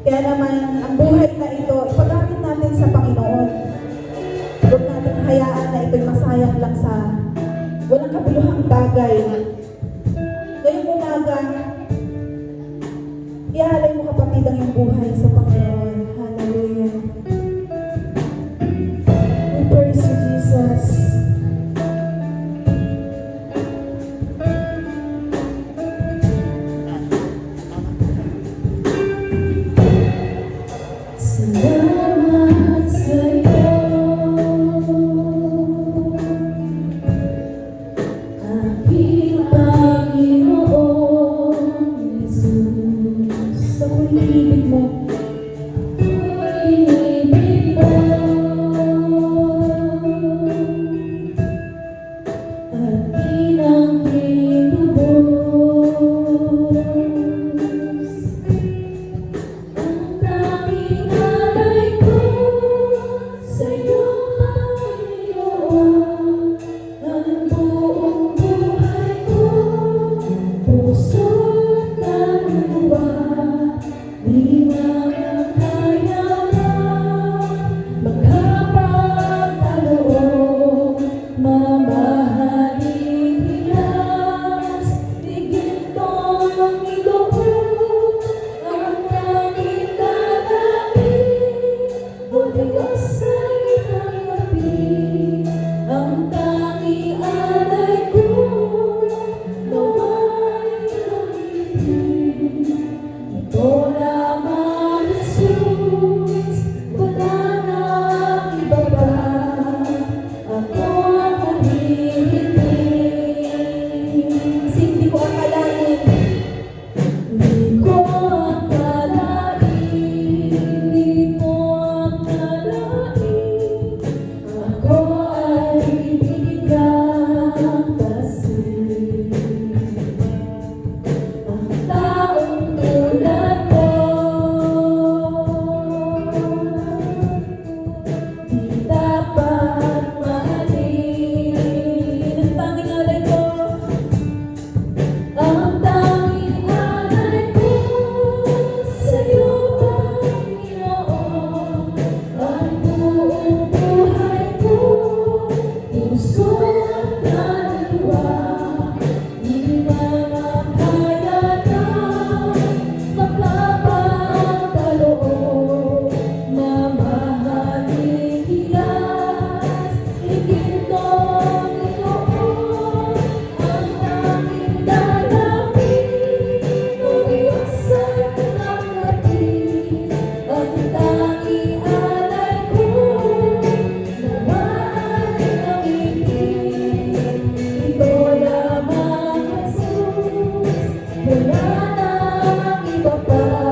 Kaya naman, ang buhay na ito, ipagamit natin sa Panginoon. Huwag natin hayaan na ito'y masayang lang sa walang kabuluhang bagay. Ngayong umaga, ialay mo kapatid ang iyong buhay sa Panginoon. Hallelujah. We praise you, Jesus. Salamat sa'yo, aking Panginoon Jesus. Ako'y inibig mo. Ako'y inibig mo. Aking ang pinubos. Ang tanging alay ko sa'yo, Panginoon. Ang buong buhay ko, puso at kaluluwa. Di makakaya na magkapagkaloob. Mamahalin hilas, tigintong idoon. Ang tanging lalapit, o Diyos ay tanggapin. Ang tanging alay ko, nawa'y gamitin. Ito lamang, Jesus, wala nang iba pa. Ako ang mahihiling. Hindi ko akalain, hindi ko akalain, hindi ko akalain, ako ay binigyan kasi. Ang taong tulad mo, di dapat mahalin. Ang tanging alay ko, ang tanging alay ko sa'yo, Panginoon. Ang buong buhay ko, puso at kaluluwa. Di makakaya na magkapagkaloob. Mamahalin hilas, igintong idoon. Ang tanging lalapit, o Diyos ay tanggapin. Ang tanging alay ko, nawa ay gamitin. Ito lamang, Jesus, wala nang iba pa.